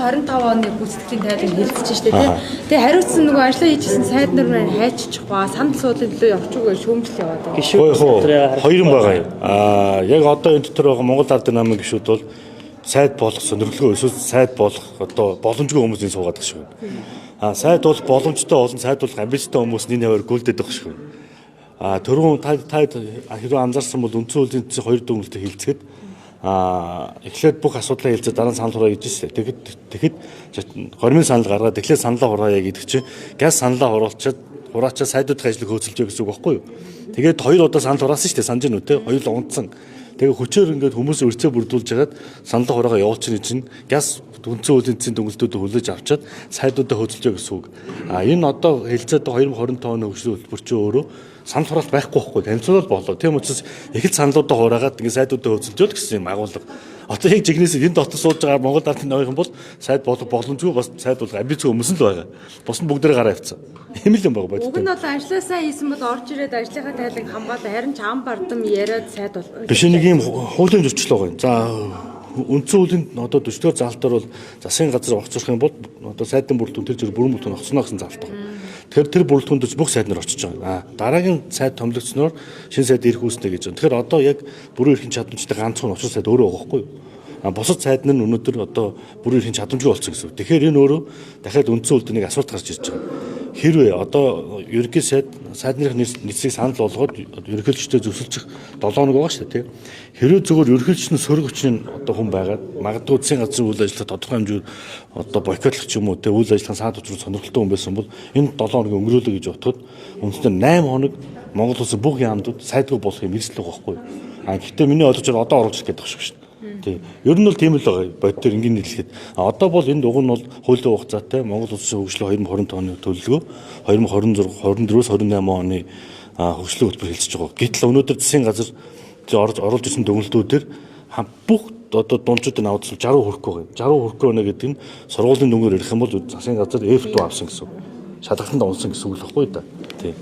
2025 оны гүйцэтгэлийн тайлбар хэлэлцэж штэ тий. Тэгээ хариуцсан нөгөө ажлаа хийжсэн сайд нар маань хайчих ба санал суулын төлөө явчихгүй шүүмжил яваад байгаа. Хоёр юм байгаа юм. Яг одоо энэ дотор байгаа Монгол Ардын намын гишүүд бол сайд болох сонирхолтой эсвэл сайд болох одоо боломжгүй хүмүүсийн суугаад гэж байна. Сайд бол боломжтой олон сайд бол амбицтай хүмүүс энэ хуваар гүйлдэд байгаа шүү. Түрүүн та хэрэг анзаарсан бол үндсэн хуулийн 2 дүгнэлтэд хилцгээд эхлээд бүх асуудлаа хэлцээ дараа нь санал хураая гэж шээ. Тэгэхэд гормын санал гаргаад эхлээд саналаа хураая гэдэг чинь газ саналаа хураачаад сайдуудын ажлыг хөөцөлж байгаа гэсэн үг байхгүй юу? Тэгээд 2 удаа санал хураасан шүү дээ санаж нү те 2 л унтсан. Тэгээ хүчээр ингээд хүмүүсийн өрцөө бүрдүүлж хагаад саналаа хураага явуулчихны чинь газ үндсэн хуулийн дүнэлтүүдийг хүлээж авчаад сайдуудаа хөөцөлж байгаа гэсэн үг. Энэ одоо хэлцээд 2025 оны хөгжлийн хөтөлбөр чинь өөрөө санал хураалт байхгүй байхгүй танилцуулал болоо. Тийм учраас их л саналуудаа хураагаад ингээд сайдуудаа хөөцөлж гэсэн юм агуулга. Одоо яг жигнэс энэ дотор сууж байгаа Монгол Ардын намын бол сайд болох боломжгүй бас сайд бол амбиц хүмүүс л байгаа. Бус нь бүгдээ гараа явцсан. Ийм л юм байгаа бодтой. Уг нь бол ажлаасаа хийсэн бол орж ирээд ажлынхаа тайлбарыг хамгаалаа харин ч ам бардам яриад сайд бол биш нэг юм хуулийн зөрчил байгаа юм. За үндсэн хуулийн одоо 40-р залтаар бол засгийн газар огцрох юм бол одоо сайдын бүрэлдэхүүн тэр зэрэг бүрэн бүрэлдэхүүн огцно гэсэн залт байгаа. Тэр бүрэлдэхүүнд бүх сайд нар очиж байгаа. Дараагийн сайд томилогдсноор шинэ сайд ирэх үүснэ гэж байна. Тэгэхээр одоо яг бүрэн эрхийн чадамжтай ганцхан очир сайд өөрөө байгаа байхгүй юу? Бусад сайд нар өнөөдөр одоо бүрэн эрхийн чадамжгүй болсон гэсэн үг. Тэгэхээр энэ өөрөө дахиад үндсэн хуулинд нэг асуулт гарч ирж байгаа. Хэрвээ одоо ерөнхий сайд нарын нийцийг санал болгоод ерөнхийлөгчдөө зөвшөлдөх 7 хоног байгаа шүү дээ тийм. Хэрвээ зөвхөн ерөнхийлөгчний сөрөг хүчний одоо хүн байгаад магадгүй засгийн газрын үйл ажиллагаа тодорхой хэмжээгээр одоо бойкотлох ч юм уу тийм үйл ажиллагааны саад учруу сонирхолтой хүн байсан бол энэ 7 хоног өнгөрөөлөө гэж бодоход үндсэндээ 8 хоног Монгол улсын бүх яамдууд сайдгүй болох юм эрсдэл байгаа байхгүй. Гэхдээ миний ойлгочоор одоо оруулах гэдэг байгаа шүү дээ. Тийм. Ер нь бол тийм л байгаа. Бодтер ингийн нийлэхэд. Одоо бол энэ уг нь бол хуулийн хугацаатай Монгол улсын хөгжлийн 2025 оны төлөвлөгөө 2024-өөс 28 оны хөгжлийн хөтөлбөр хэлцэж байгаа. Гэтэл өнөөдөр засгийн газар оруулж ирсэн дүгнэлтүүдээр бүх одоо дунджуудын авдсан 60 хүрэхгүй байгаа. 60 хүрэхгүй байна гэдэг нь сургуулийн дүнгээр ярих юм бол засгийн газар F2 авсан гэсэн үг. Шалгалтанд онсон гэсэн үг л баггүй да. Тийм.